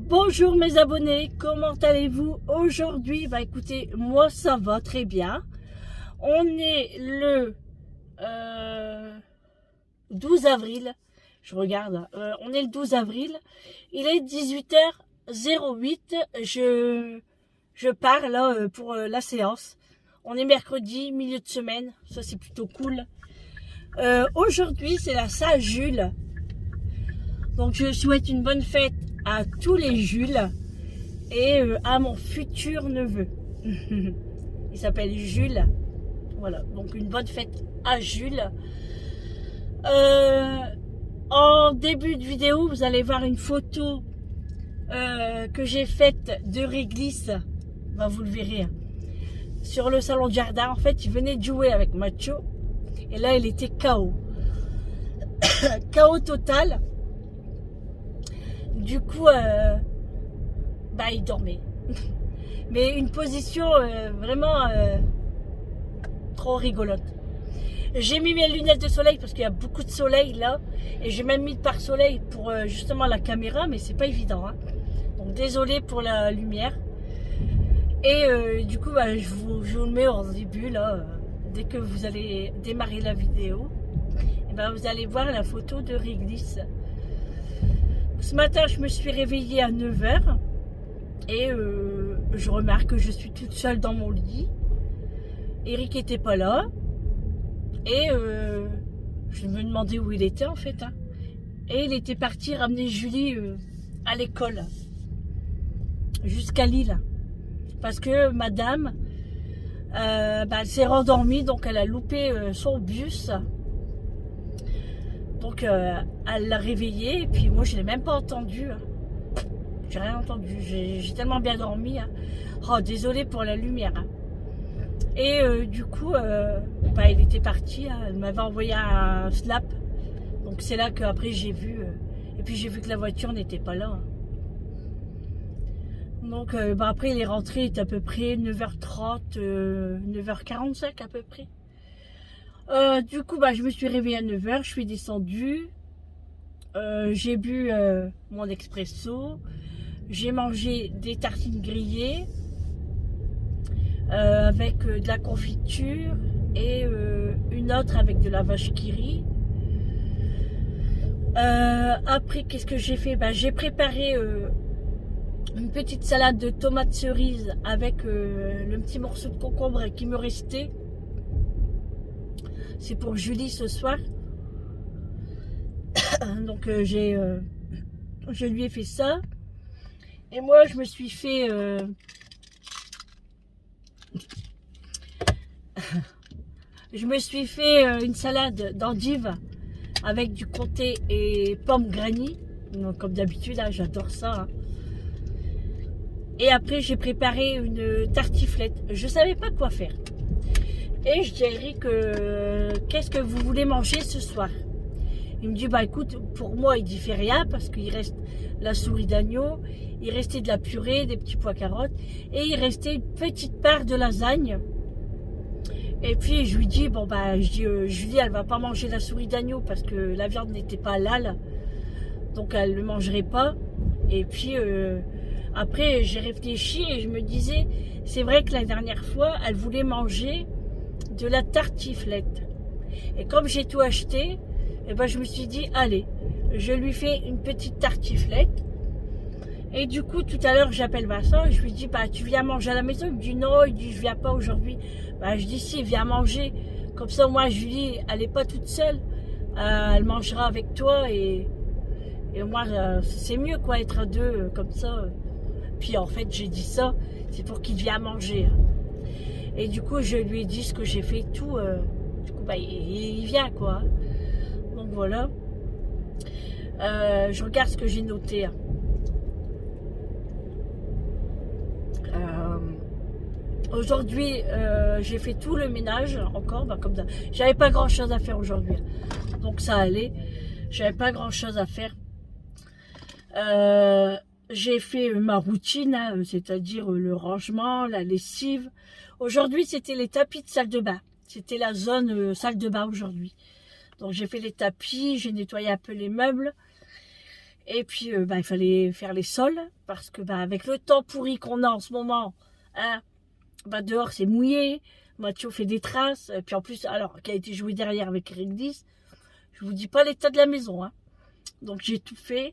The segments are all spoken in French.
Bonjour mes abonnés, comment allez-vous aujourd'hui? Bah écoutez, moi ça va très bien. On est le 12 avril, je regarde, on est le 12 avril, il est 18h08, je pars là pour la séance. On est mercredi, milieu de semaine, ça c'est plutôt cool. Aujourd'hui c'est la Saint-Jules, donc je souhaite une bonne fête à tous les Jules et à mon futur neveu. Il s'appelle Jules. Voilà, donc une bonne fête à Jules. En début de vidéo, vous allez voir une photo que j'ai faite de réglisse. Ben, vous le verrez. Hein. Sur le salon de jardin, en fait, il venait de jouer avec Macho. Et là, il était KO. KO total. Du coup, bah, il dormait. Mais une position vraiment trop rigolote. J'ai mis mes lunettes de soleil parce qu'il y a beaucoup de soleil là. Et j'ai même mis le pare-soleil pour justement la caméra, mais c'est pas évident. Hein. Donc désolé pour la lumière. Et du coup, bah, je vous le mets en début là. Dès que vous allez démarrer la vidéo, et ben, vous allez voir la photo de réglisse. Ce matin, je me suis réveillée à 9h et je remarque que je suis toute seule dans mon lit. Eric n'était pas là et je me demandais où il était en fait. Hein. Et il était parti ramener Julie à l'école jusqu'à Lille parce que madame bah, elle s'est rendormie, donc elle a loupé son bus. Donc elle l'a réveillée et puis moi je l'ai même pas entendu. Hein. J'ai rien entendu. J'ai tellement bien dormi. Hein. Oh désolé pour la lumière. Hein. Et du coup bah, il était parti. Hein. Elle m'avait envoyé un snap. Donc c'est là qu'après j'ai vu. Et puis j'ai vu que la voiture n'était pas là. Hein. Donc bah, après il est rentré, il était à peu près 9h30, 9h45 à peu près. Du coup, bah, je me suis réveillée à 9h, je suis descendue, j'ai bu mon expresso, j'ai mangé des tartines grillées avec de la confiture et une autre avec de la vache qui rit. Après, qu'est-ce que j'ai fait? Bah, j'ai préparé une petite salade de tomates cerises avec le petit morceau de concombre qui me restait. C'est pour Julie ce soir. Donc je lui ai fait ça. Et moi je me suis fait une salade d'endives avec du comté et pommes granny. Donc, comme d'habitude, hein, j'adore ça. Hein. Et après j'ai préparé une tartiflette. Je savais pas quoi faire. Et je dis à Eric, qu'est-ce que vous voulez manger ce soir? Il me dit, bah écoute, pour moi, il dit fait rien parce qu'il reste la souris d'agneau, il restait de la purée, des petits pois carottes et il restait une petite part de lasagne. Et puis je lui dis, bon bah, je dis, Julie, elle va pas manger la souris d'agneau parce que la viande n'était pas halal, donc elle ne le mangerait pas. Et puis après, j'ai réfléchi et je me disais, c'est vrai que la dernière fois, elle voulait manger de la tartiflette. Et comme j'ai tout acheté, et ben je me suis dit, allez, je lui fais une petite tartiflette. Et du coup, tout à l'heure, j'appelle Vincent et je lui dis, bah, tu viens manger à la maison? Il me dit, non, il dit, je viens pas aujourd'hui. Bah, je dis, si, viens manger. Comme ça, moi, Julie, elle est pas toute seule. Elle mangera avec toi et moi, c'est mieux, quoi, être à deux, comme ça. Puis, en fait, j'ai dit ça, c'est pour qu'il vienne manger. Et du coup, je lui ai dit ce que j'ai fait et tout. Du coup, bah, il vient, quoi. Donc, voilà. Je regarde ce que j'ai noté. Aujourd'hui, j'ai fait tout le ménage, encore, bah, comme ça. J'avais pas grand-chose à faire aujourd'hui. Donc, ça allait. J'avais pas grand-chose à faire. J'ai fait ma routine, hein, c'est-à-dire le rangement, la lessive. Aujourd'hui, c'était les tapis de salle de bain. C'était la zone salle de bain aujourd'hui. Donc, j'ai fait les tapis, j'ai nettoyé un peu les meubles. Et puis, il fallait faire les sols, parce que avec le temps pourri qu'on a en ce moment, hein, dehors c'est mouillé, Mathieu fait des traces, et puis en plus, alors, qui a été joué derrière avec Eric 10, je vous dis pas l'état de la maison, hein. Donc j'ai tout fait.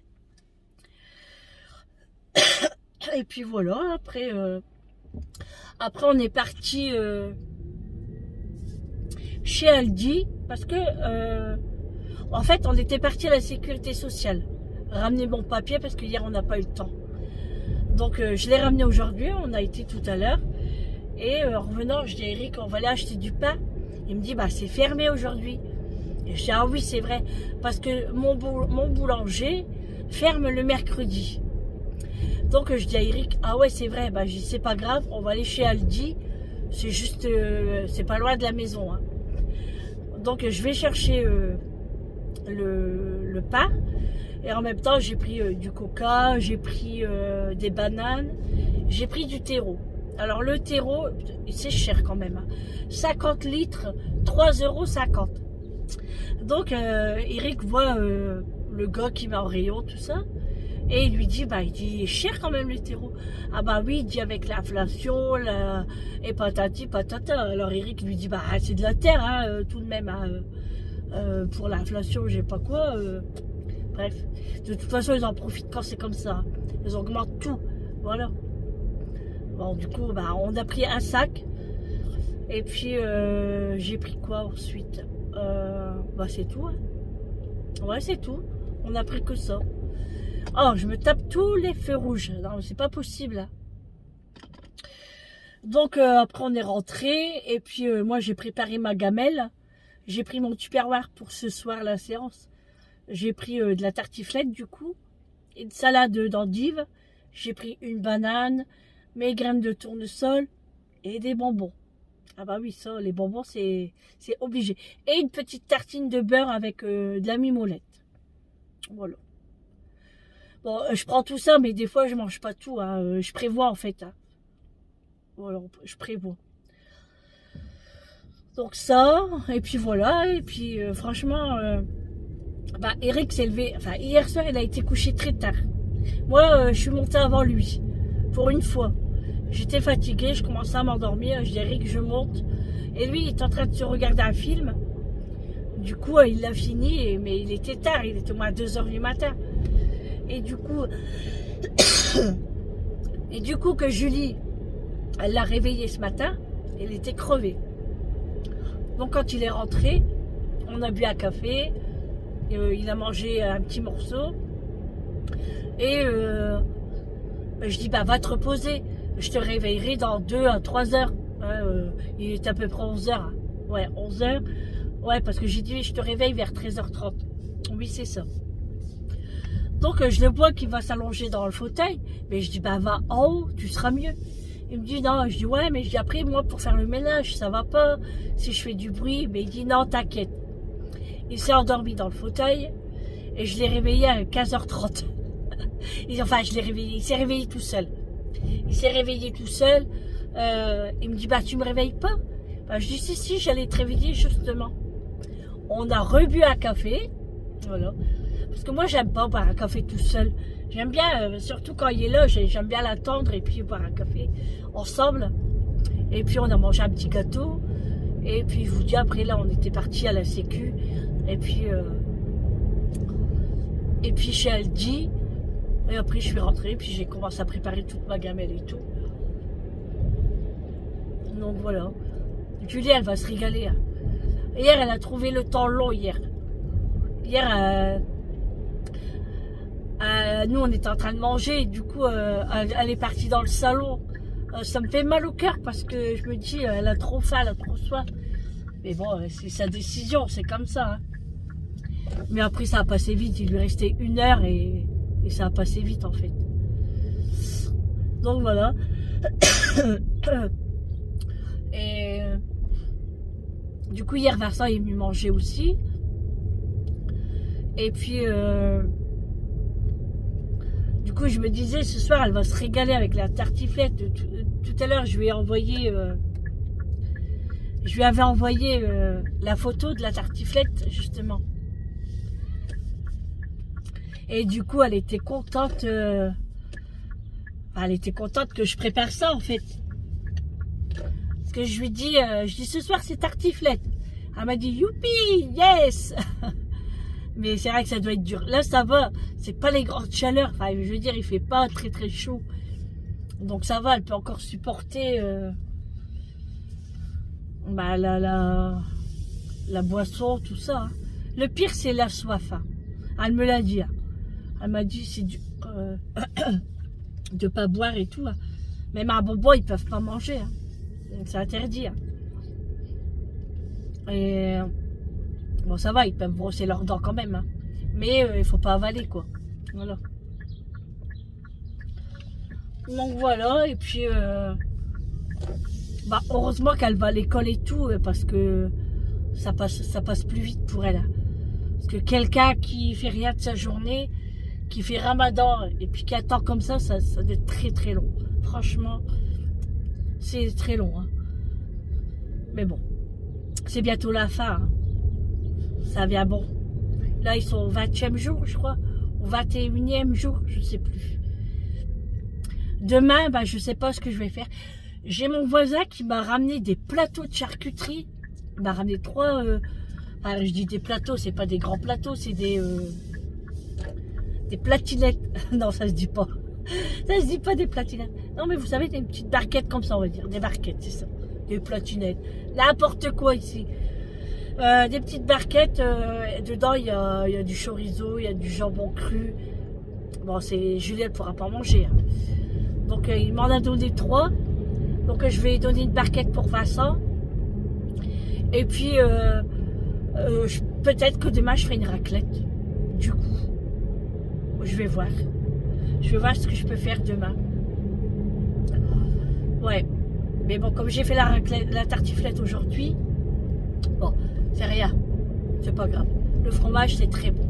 Et puis voilà, après on est parti chez Aldi, parce que, en fait, on était parti à la sécurité sociale. Ramener mon papier, parce que hier, on n'a pas eu le temps. Donc, je l'ai ramené aujourd'hui, on a été tout à l'heure. Et en revenant, je dis à Eric, on va aller acheter du pain. Il me dit, c'est fermé aujourd'hui. Et je dis, ah oui, c'est vrai, parce que mon boulanger ferme le mercredi. Donc, je dis à Eric, ah ouais, c'est vrai, je dis, c'est pas grave, on va aller chez Aldi. C'est juste, c'est pas loin de la maison, hein. Donc, je vais chercher le pain. Et en même temps, j'ai pris du coca, j'ai pris des bananes, j'ai pris du terreau. Alors, le terreau, c'est cher quand même, hein. 50 litres, 3,50 €. Donc, Eric voit le gars qui va en rayon, tout ça. Et il lui dit, il dit, il est cher quand même le terreau. Ah oui, il dit avec l'inflation, et patati patata. Alors Eric lui dit, c'est de la terre, hein, tout de même, hein, pour l'inflation, j'ai pas quoi. Bref, de toute façon, ils en profitent quand c'est comme ça. Ils augmentent tout, voilà. Bon, du coup, on a pris un sac. Et puis, j'ai pris quoi ensuite? C'est tout, hein. Ouais, c'est tout. On a pris que ça. Oh, je me tape tous les feux rouges. Non, c'est pas possible, hein. Donc, après, on est rentré. Et puis, moi, j'ai préparé ma gamelle. J'ai pris mon tupperware pour ce soir, la séance. J'ai pris de la tartiflette, du coup. Une salade d'endives. J'ai pris une banane, mes graines de tournesol et des bonbons. Ah oui, ça, les bonbons, c'est obligé. Et une petite tartine de beurre avec de la mimolette. Voilà. Bon, je prends tout ça, mais des fois, je mange pas tout, hein. Je prévois, en fait, hein. Voilà, je prévois. Donc ça, et puis voilà. Et puis, franchement, Eric s'est levé. Enfin, hier soir, il a été couché très tard. Moi, je suis montée avant lui. Pour une fois. J'étais fatiguée, je commençais à m'endormir. Je dis, Eric, je monte. Et lui, il est en train de se regarder un film. Du coup, il l'a fini, mais il était tard. Il était au moins 2 h du matin. Et du coup, que Julie, elle l'a réveillé ce matin, elle était crevée. Donc quand il est rentré, on a bu un café, il a mangé un petit morceau. Et je dis, va te reposer, je te réveillerai dans 2 à 3 heures. Il est à peu près 11 heures. Ouais, 11 heures. Ouais, parce que j'ai dit, je te réveille vers 13h30. Oui, c'est ça. Donc, je le vois qu'il va s'allonger dans le fauteuil. Mais je dis, va en haut, tu seras mieux. Il me dit, non. Je dis, ouais, mais je dis, après, moi, pour faire le ménage, ça va pas. Si je fais du bruit, mais il dit, non, t'inquiète. Il s'est endormi dans le fauteuil. Et je l'ai réveillé à 15h30. Enfin, je l'ai réveillé. Il s'est réveillé tout seul. Il me dit, tu me réveilles pas? Je dis, si, j'allais te réveiller, justement. On a rebu un café. Voilà. Parce que moi, j'aime pas boire un café tout seul. J'aime bien, surtout quand il est là, j'aime bien l'attendre et puis boire un café ensemble. Et puis, on a mangé un petit gâteau. Et puis, je vous dis, après, là, on était parti à la Sécu. Et puis chez Aldi. Et après, je suis rentrée. Puis, j'ai commencé à préparer toute ma gamelle et tout. Donc, voilà. Julie, elle va se régaler, hein. Hier, elle a trouvé le temps long, hier. Hier, nous, on était en train de manger. Et du coup, elle est partie dans le salon. Ça me fait mal au cœur parce que je me dis, elle a trop faim, elle a trop soif. Mais bon, c'est sa décision, c'est comme ça, hein. Mais après, ça a passé vite. Il lui restait 1 heure et ça a passé vite, en fait. Donc, voilà. Et du coup, hier, Vincent est venu manger aussi. Et puis, du coup, je me disais, ce soir, elle va se régaler avec la tartiflette. Tout à l'heure, je lui ai envoyé... je lui avais envoyé la photo de la tartiflette, justement. Et du coup, elle était contente. Elle était contente que je prépare ça, en fait. Parce que je lui dis, ce soir, c'est tartiflette. Elle m'a dit, youpi, yes. Mais c'est vrai que ça doit être dur. Là, ça va. C'est pas les grandes chaleurs. Enfin, je veux dire, il fait pas très très chaud. Donc ça va, elle peut encore supporter la boisson, tout ça. Hein. Le pire, c'est la soif. Hein. Elle me l'a dit. Hein. Elle m'a dit, c'est du de pas boire et tout. Hein. Même un bonbon, ils peuvent pas manger. Hein. C'est interdit. Hein. Et bon, ça va, ils peuvent brosser leurs dents quand même. Hein. Mais il faut pas avaler, quoi. Voilà. Donc voilà, et puis heureusement qu'elle va à l'école et tout, parce que ça passe plus vite pour elle. Hein. Parce que quelqu'un qui fait rien de sa journée, qui fait Ramadan et puis qui attend comme ça doit être très très long. Franchement, c'est très long. Hein. Mais bon, c'est bientôt la fin. Hein. Ça vient bon. Là, ils sont au 20e jour, je crois. Au 21e jour, je sais plus. Demain, je sais pas ce que je vais faire. J'ai mon voisin qui m'a ramené des plateaux de charcuterie. Il m'a ramené 3... je dis des plateaux, c'est pas des grands plateaux, c'est des platinettes. Non, ça se dit pas. Ça se dit pas des platinettes. Non, mais vous savez, des petites barquettes comme ça, on va dire. Des barquettes, c'est ça. Des platinettes. N'importe quoi ici. Des petites barquettes. Dedans, il y a du chorizo, il y a du jambon cru. Bon, Juliette pourra pas manger. Hein. Donc, il m'en a donné 3. Donc, je vais donner une barquette pour Vincent. Et puis, peut-être que demain, je ferai une raclette. Du coup, je vais voir. Je vais voir ce que je peux faire demain. Ouais. Mais bon, comme j'ai fait la tartiflette aujourd'hui, bon, c'est rien. C'est pas grave. Le fromage, c'est très bon.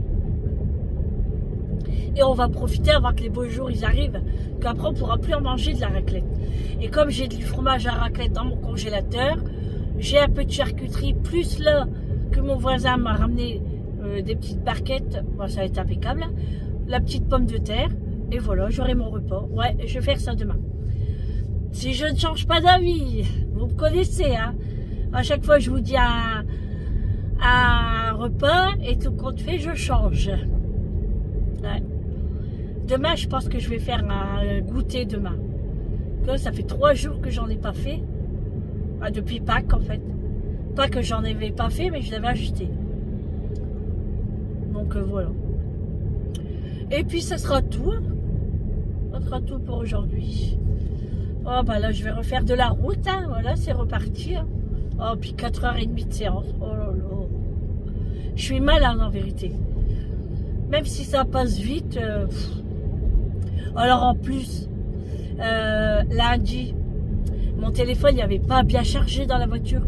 Et on va profiter avant que les beaux jours ils arrivent, qu'après on pourra plus en manger de la raclette. Et comme j'ai du fromage à raclette dans mon congélateur, j'ai un peu de charcuterie, plus là que mon voisin m'a ramené des petites barquettes, bon, ça va être impeccable, la petite pomme de terre, et voilà, j'aurai mon repas. Ouais, je vais faire ça demain. Si je ne change pas d'avis, vous me connaissez, hein. À chaque fois je vous dis un repas, et tout compte fait, je change. Ouais. Demain, je pense que je vais faire un goûter demain. Là, ça fait 3 jours que j'en ai pas fait. Depuis Pâques, en fait. Pas que j'en avais pas fait, mais je l'avais acheté. Donc, voilà. Et puis, ça sera tout. Ça sera tout pour aujourd'hui. Oh, là, je vais refaire de la route. Hein. Voilà, c'est reparti. Hein. Oh, puis 4h30 de séance. Oh là là. Je suis malade, en vérité. Même si ça passe vite. Alors en plus, lundi, mon téléphone n'avait pas bien chargé dans la voiture.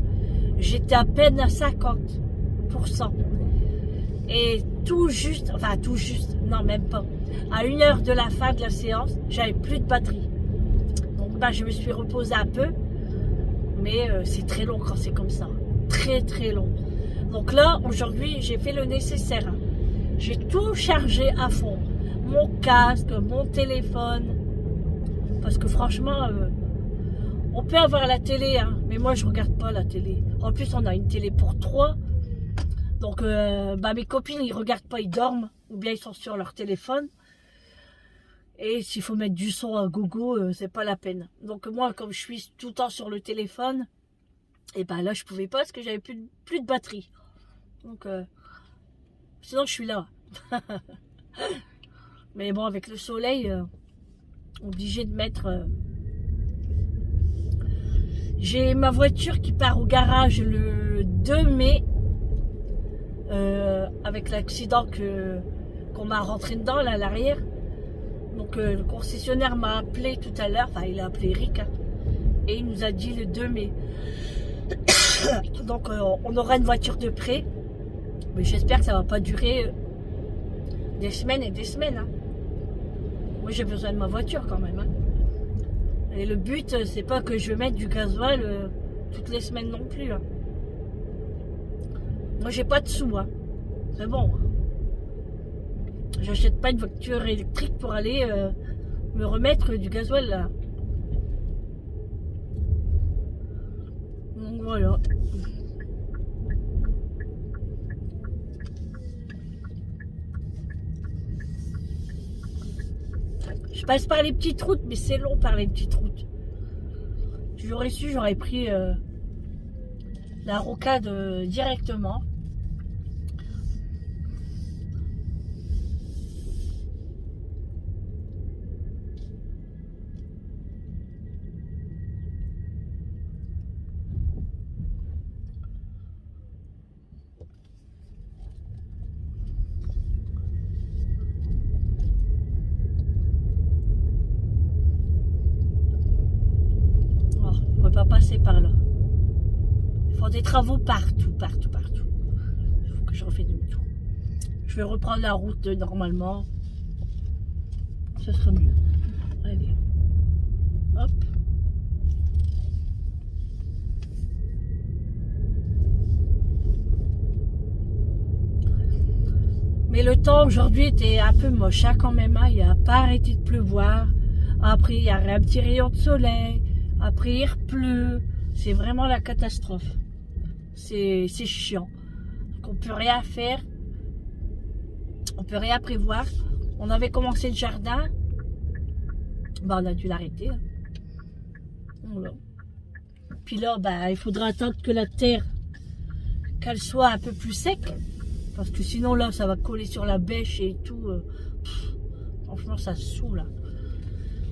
J'étais à peine à 50%. Et tout juste, non même pas, à 1 heure de la fin de la séance, j'avais plus de batterie. Donc je me suis reposée un peu. Mais c'est très long quand c'est comme ça. Très très long. Donc là, aujourd'hui, j'ai fait le nécessaire. Hein. J'ai tout chargé à fond. Mon casque, mon téléphone. Parce que franchement, on peut avoir la télé, hein, mais moi je regarde pas la télé. En plus, on a une télé pour 3. Donc, mes copines, ils regardent pas, ils dorment. Ou bien ils sont sur leur téléphone. Et s'il faut mettre du son à gogo, c'est pas la peine. Donc moi, comme je suis tout le temps sur le téléphone, et là, je pouvais pas parce que j'avais plus de batterie. Donc, sinon, je suis là. Mais bon, avec le soleil, obligé de mettre... J'ai ma voiture qui part au garage le 2 mai. Avec l'accident qu'on m'a rentré dedans, là, à l'arrière. Donc, le concessionnaire m'a appelé tout à l'heure. Enfin, il a appelé Eric. Hein, et il nous a dit le 2 mai. Donc, on aura une voiture de prêt. Mais j'espère que ça va pas durer des semaines et des semaines. Hein. Moi, j'ai besoin de ma voiture quand même. Hein. Et le but, c'est pas que je vais mettre du gasoil toutes les semaines non plus. Hein. Moi, j'ai pas de sous. Hein. C'est bon. J'achète pas une voiture électrique pour aller me remettre du gasoil là. Donc voilà. Je passe par les petites routes, mais c'est long par les petites routes. J'aurais su, j'aurais pris la rocade directement. Pas passer par là. Ils font des travaux partout, partout, partout. Il faut que je refais demi-tour. Je vais reprendre la route normalement. Ce sera mieux. Allez. Hop. Mais le temps aujourd'hui était un peu moche hein, quand même. Hein. Il n'a pas arrêté de pleuvoir. Après, il y a un petit rayon de soleil. Après, il pleut. C'est vraiment la catastrophe. C'est chiant. Donc, on peut rien faire. On peut rien prévoir. On avait commencé le jardin. Bah, on a dû l'arrêter. Voilà. Puis là, bah, il faudra attendre que la terre, qu'elle soit un peu plus sec. Parce que sinon, là, ça va coller sur la bêche et tout. Franchement, ça saoule. Hein.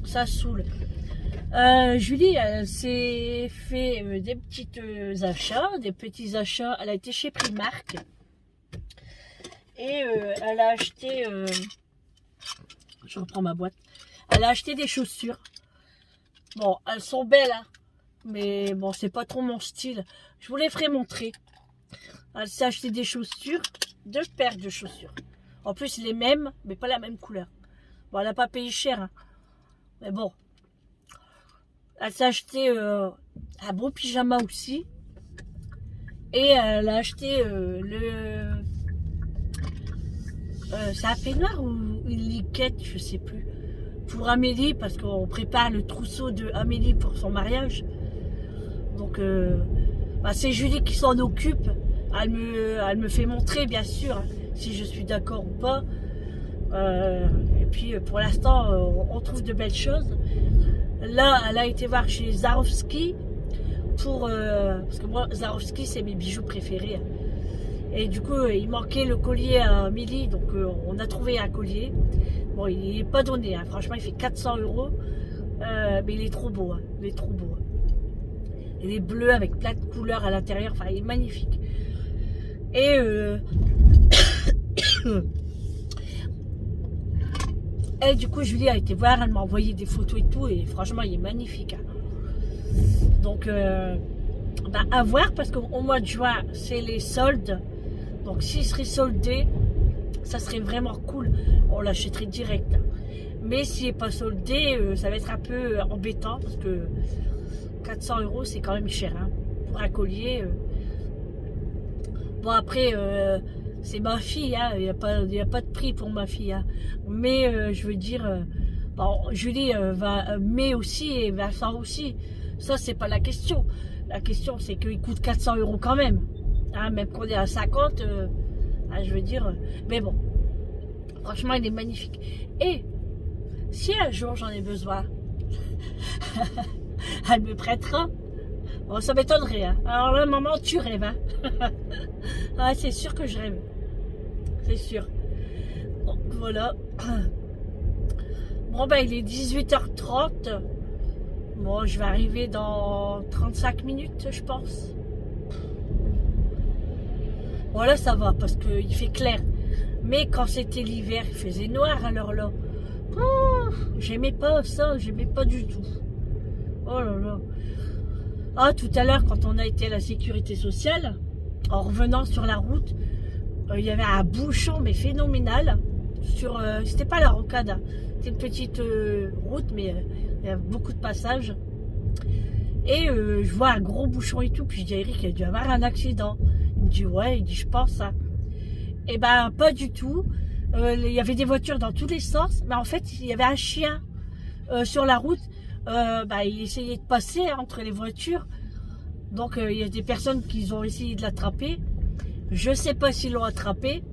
Ça saoule. Julie, elle s'est fait des petits achats. Elle a été chez Primark et elle a acheté, je reprends ma boîte. Elle a acheté des chaussures. Bon, elles sont belles, hein, mais bon, c'est pas trop mon style. Je vous les ferai montrer. Elle s'est acheté des chaussures, 2 paires de chaussures. En plus, les mêmes, mais pas la même couleur. Bon, elle n'a pas payé cher, hein, mais bon. Elle s'est acheté un beau pyjama aussi. Et elle a acheté c'est un peignoir ou une liquette, je sais plus. Pour Amélie, parce qu'on prépare le trousseau de Amélie pour son mariage. Donc bah, c'est Julie qui s'en occupe. Elle me fait montrer bien sûr hein, si je suis d'accord ou pas. Et puis pour l'instant on trouve de belles choses. Là, elle a été voir chez Swarovski pour parce que moi, Swarovski, c'est mes bijoux préférés. Et du coup, il manquait le collier à Amélie, donc on a trouvé un collier. Bon, il n'est pas donné, hein. Franchement, il fait 400 €, mais il est trop beau. Hein. Il est trop beau. Hein. Il est bleu avec plein de couleurs à l'intérieur. Enfin, il est magnifique. Et et du coup, Julie a été voir, elle m'a envoyé des photos et tout, et franchement, il est magnifique. Hein. Donc, bah, à voir, parce qu'au mois de juin, c'est les soldes. Donc, s'il serait soldé, ça serait vraiment cool. On l'achèterait direct. Mais s'il n'est pas soldé, ça va être un peu embêtant, parce que 400 €, c'est quand même cher. Hein, pour un collier. Bon, après... c'est ma fille, hein. Il n'y a pas de prix pour ma fille. Hein. Mais je veux dire, bon, Julie met aussi et Vincent aussi. Ça, c'est pas la question. La question, c'est qu'il coûte 400 € quand même. Hein, même qu'on est à 50, hein, je veux dire. Mais bon, franchement, il est magnifique. Et si un jour j'en ai besoin, elle me prêtera. Bon, ça m'étonnerait. Hein. Alors là, maman, tu rêves. Hein. Ah, c'est sûr que je rêve. C'est sûr. Donc voilà. Bon, ben, il est 18h30. Bon, je vais arriver dans 35 minutes, je pense. Voilà, ça va, parce qu'il fait clair. Mais quand c'était l'hiver, il faisait noir alors là. Oh, j'aimais pas ça, j'aimais pas du tout. Oh là là. Ah, tout à l'heure, quand on a été à la sécurité sociale, en revenant sur la route, il y avait un bouchon, mais phénoménal. C'était pas la rocade, hein. C'était une petite route, mais il y a beaucoup de passages. Et je vois un gros bouchon et tout, puis je dis à Eric, il a dû avoir un accident. Il me dit, ouais, il dit, je pense. Hein. Et ben, pas du tout. Il y avait des voitures dans tous les sens, mais en fait, il y avait un chien sur la route. Il essayait de passer entre les voitures. Donc, il y a des personnes qui ont essayé de l'attraper. Je sais pas s'ils l'ont attrapé.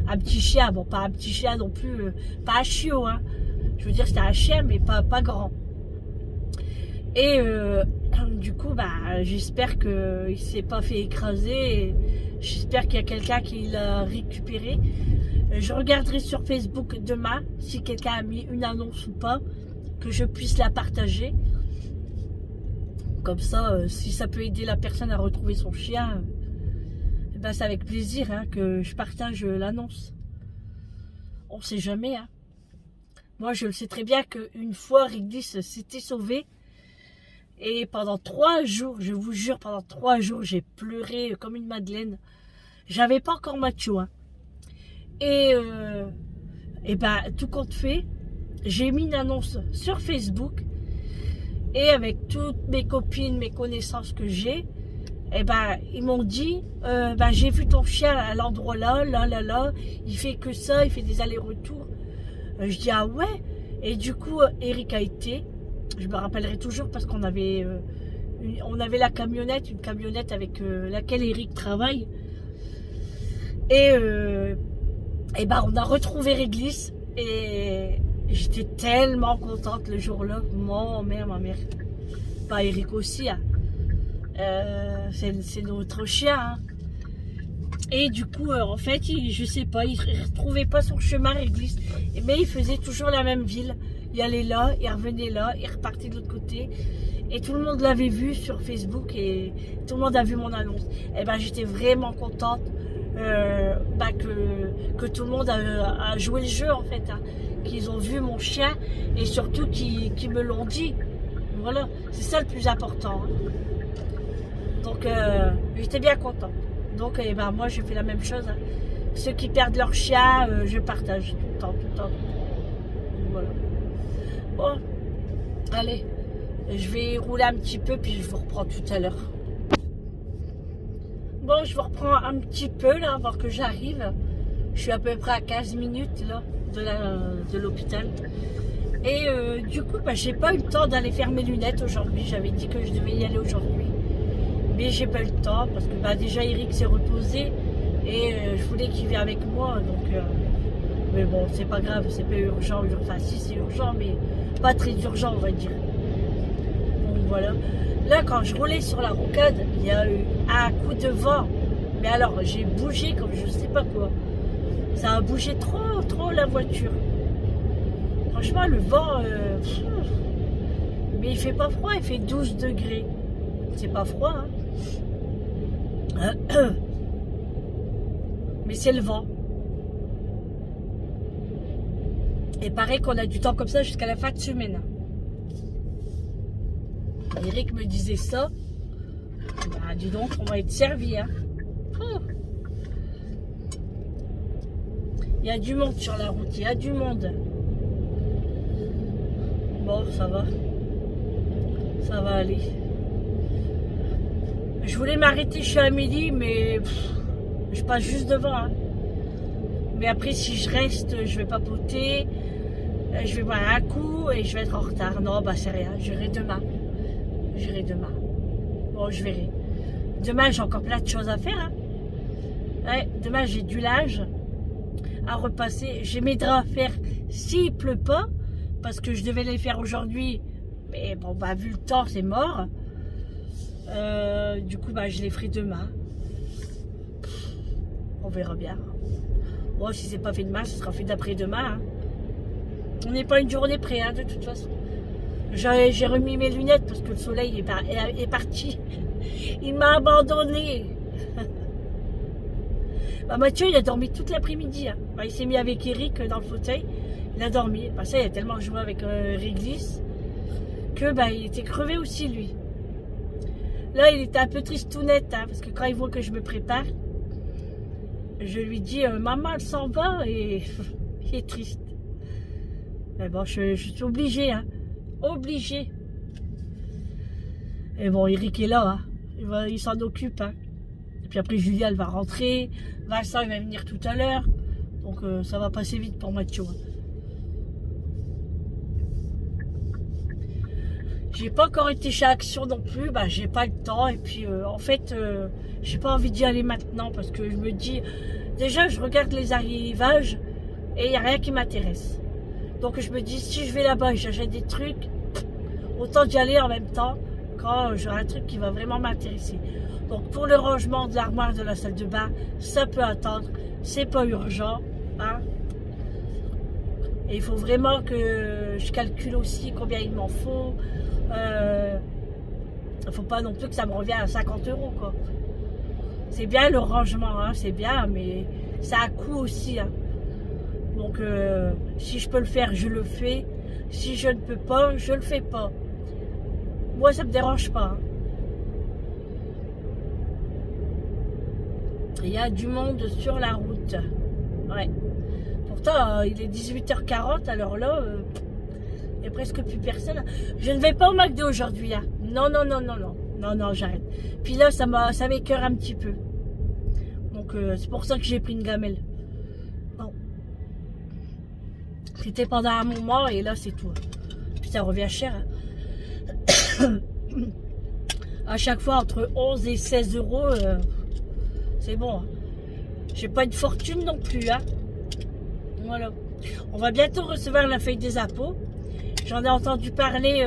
Un petit chien, bon, pas un petit chien non plus, pas un chiot, hein. Je veux dire, c'était un chien, mais pas grand. Et du coup, j'espère qu'il ne s'est pas fait écraser. J'espère qu'il y a quelqu'un qui l'a récupéré. Je regarderai sur Facebook demain si quelqu'un a mis une annonce ou pas, que je puisse la partager. Comme ça, si ça peut aider la personne à retrouver son chien, c'est avec plaisir hein, que je partage l'annonce. On ne sait jamais. Hein. Moi, je le sais très bien qu'une fois, Réglisse s'était sauvé. Et pendant 3 jours, je vous jure, pendant 3 jours, j'ai pleuré comme une madeleine. J'avais pas encore macho. Hein. Et tout compte fait, j'ai mis une annonce sur Facebook. Et avec toutes mes copines, mes connaissances que j'ai, ils m'ont dit, j'ai vu ton chien à l'endroit là, il fait que ça, il fait des allers-retours. Je dis, ah ouais. Et du coup, Eric a été, je me rappellerai toujours parce qu'on avait, on avait la camionnette, une camionnette avec laquelle Eric travaille. Et on a retrouvé Réglisse et j'étais tellement contente le jour-là. Ma mère. Eric aussi, hein. C'est notre chien. Hein. Et du coup, en fait, je sais pas, il ne retrouvait pas son chemin Réglisse. Mais il faisait toujours la même ville. Il allait là, il revenait là, il repartait de l'autre côté. Et tout le monde l'avait vu sur Facebook et tout le monde a vu mon annonce. J'étais vraiment contente que tout le monde a joué le jeu en fait. Hein. Qu'ils ont vu mon chien et surtout qu'ils me l'ont dit. Voilà, c'est ça le plus important. Hein. Donc, j'étais bien contente. Donc, moi, je fais la même chose. Hein. Ceux qui perdent leur chien, je partage tout le temps. Voilà. Bon, allez, je vais rouler un petit peu, puis je vous reprends tout à l'heure. Bon, je vous reprends un petit peu, là, avant que j'arrive. Je suis à peu près à 15 minutes, là, de l'hôpital. Et du coup, j'ai pas eu le temps d'aller faire mes lunettes aujourd'hui. J'avais dit que je devais y aller aujourd'hui. Mais j'ai pas eu le temps parce que déjà Eric s'est reposé et je voulais qu'il vienne avec moi. Donc, mais bon, c'est pas grave, c'est pas urgent. Enfin, si c'est urgent, mais pas très urgent, on va dire. Donc voilà. Là, quand je roulais sur la rocade, il y a eu un coup de vent. Mais alors, j'ai bougé comme je sais pas quoi. Ça a bougé trop la voiture. Franchement, le vent, mais il fait pas froid, il fait 12 degrés. C'est pas froid, hein. Mais c'est le vent. Et paraît qu'on a du temps comme ça jusqu'à la fin de semaine. Eric me disait ça. Dis donc, on va être servi, hein. Il y a du monde sur la route, il y a du monde. Bon, ça va. Ça va aller. Je voulais m'arrêter chez Amélie, mais je passe juste devant. Hein. Mais après, si je reste, je vais papoter. Je vais boire un coup et je vais être en retard. Non, c'est rien. J'irai demain. Bon, je verrai. Demain, j'ai encore plein de choses à faire. Hein. Ouais, demain, j'ai du linge à repasser. J'ai mes draps à faire s'il pleut pas. Parce que je devais les faire aujourd'hui. Mais bon, vu le temps, c'est mort. Du coup, je les ferai demain. On verra bien. Bon, si c'est pas fait demain, ce sera fait d'après-demain. Hein. On n'est pas une journée près, hein, de toute façon. J'ai remis mes lunettes parce que le soleil est parti. Il m'a abandonné. Mathieu, il a dormi toute l'après-midi. Hein. Il s'est mis avec Eric dans le fauteuil. Il a dormi. Ça, il a tellement joué avec Réglisse que il était crevé aussi, lui. Là, il était un peu tristounette, hein, parce que quand il voit que je me prépare, je lui dis, maman, elle s'en va, et il est triste. Mais bon, je suis obligée, hein, obligée. Et bon, Eric est là, hein, il s'en occupe, hein. Et puis après, Julia, elle va rentrer, Vincent, il va venir tout à l'heure. Donc ça va passer vite pour Mathieu. J'ai pas encore été chez Action non plus, bah j'ai pas le temps. Et puis en fait, j'ai pas envie d'y aller maintenant parce que je me dis, déjà je regarde les arrivages et il n'y a rien qui m'intéresse. Donc je me dis, si je vais là-bas et j'achète des trucs, autant d'y aller en même temps quand j'aurai un truc qui va vraiment m'intéresser. Donc pour le rangement de l'armoire de la salle de bain, ça peut attendre, c'est pas urgent. Hein. Et il faut vraiment que je calcule aussi combien il m'en faut. Il ne faut pas non plus que ça me revienne à 50 € quoi. C'est bien le rangement, hein, c'est bien, mais ça a un coût aussi. Hein. Donc si je peux le faire, je le fais. Si je ne peux pas, je le fais pas. Moi, ça me dérange pas. Hein. Il y a du monde sur la route. Ouais. Pourtant, il est 18h40, alors là, il n'y a presque plus personne. Je ne vais pas au McDo aujourd'hui. Hein. Non, non, non, non, non. Non, non, j'arrête. Puis là, ça m'écœure un petit peu. Donc, c'est pour ça que j'ai pris une gamelle. Non. C'était pendant un moment et là, c'est tout. Puis ça revient cher. Hein. À chaque fois, entre 11 et 16 €, c'est bon. Hein. J'ai pas une fortune non plus. Hein. Voilà. On va bientôt recevoir la feuille des impôts. J'en ai entendu parler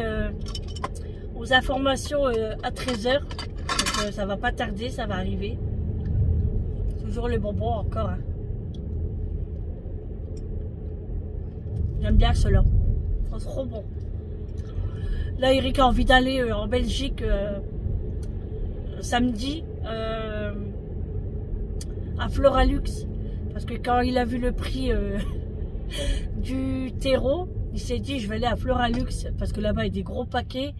aux informations à 13 h. Donc ça va pas tarder, ça va arriver. Toujours le bonbon encore. Hein. J'aime bien cela. C'est trop bon. Là, Eric a envie d'aller en Belgique samedi à Floralux. Parce que quand il a vu le prix du terreau, il s'est dit je vais aller à Floralux parce que là-bas il y a des gros paquets.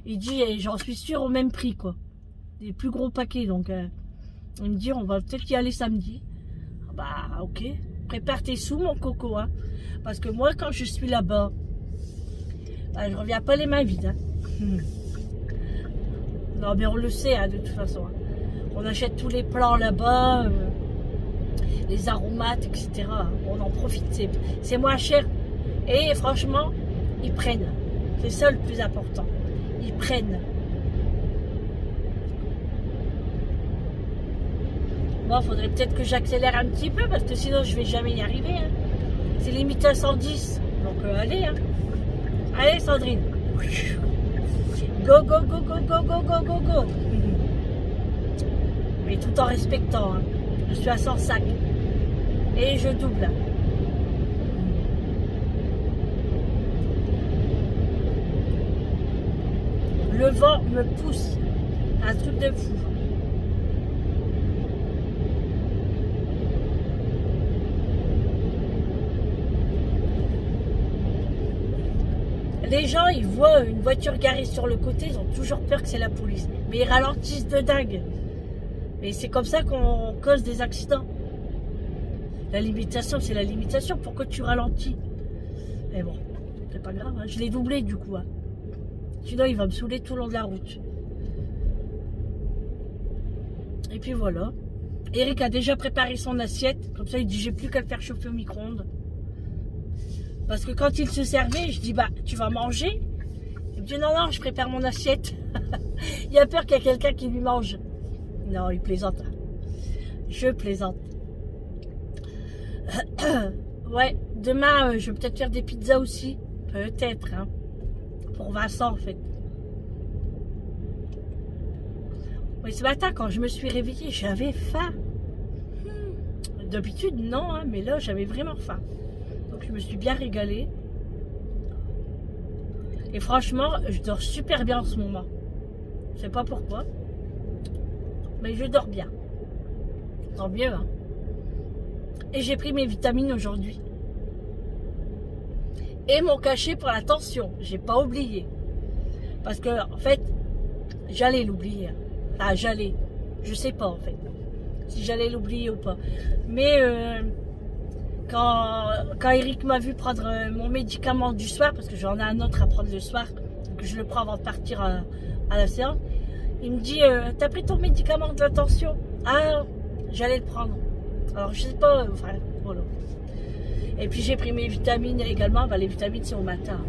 Il dit j'en suis sûr au même prix quoi. Des plus gros paquets donc il me dit on va peut-être y aller samedi. Bah ok, prépare tes sous mon coco hein. Parce que moi quand je suis là-bas, bah, je reviens pas les mains vides. Hein. Non mais on le sait hein, de toute façon. Hein. On achète tous les plans là-bas. Les aromates, etc. On en profite, c'est moins cher. Et franchement, ils prennent. C'est ça le plus important. Ils prennent. Bon, faudrait peut-être que j'accélère un petit peu parce que sinon je vais jamais y arriver. Hein. C'est limité à 110. Donc allez. Hein. Allez Sandrine. Go, go, go, go, go, go, go, go, go. Mais tout en respectant. Hein. Je suis à 105. Et je double. Le vent me pousse. Un truc de fou. Les gens, ils voient une voiture garée sur le côté, ils ont toujours peur que c'est la police. Mais ils ralentissent de dingue. Mais c'est comme ça qu'on cause des accidents. La limitation, c'est la limitation. Pourquoi tu ralentis? Mais bon, c'est pas grave. Hein. Je l'ai doublé du coup. Hein. Sinon, il va me saouler tout le long de la route. Et puis voilà. Eric a déjà préparé son assiette. Comme ça, il dit j'ai plus qu'à le faire chauffer au micro-ondes. Parce que quand il se servait, je dis bah tu vas manger. Il me dit non, non, je prépare mon assiette. Il a peur qu'il y ait quelqu'un qui lui mange. Non, il plaisante. Je plaisante. Ouais, demain, je vais peut-être faire des pizzas aussi. Peut-être, hein. Pour Vincent, en fait. Oui, ce matin, quand je me suis réveillée, j'avais faim. D'habitude, non, hein, mais là, j'avais vraiment faim. Donc, je me suis bien régalée. Et franchement, je dors super bien en ce moment. Je sais pas pourquoi. Mais je dors bien. Tant mieux, hein. Et j'ai pris mes vitamines aujourd'hui. Et mon cachet pour la tension. J'ai pas oublié. Parce que, en fait, j'allais l'oublier. Ah, j'allais. Je sais pas, en fait. Si j'allais l'oublier ou pas. Mais, quand Eric m'a vu prendre mon médicament du soir, parce que j'en ai un autre à prendre le soir, que je le prends avant de partir à la séance, il me dit, t'as pris ton médicament de la tension? Ah, j'allais le prendre. Alors, je sais pas, enfin, Voilà. Et puis j'ai pris mes vitamines également. Les vitamines c'est au matin.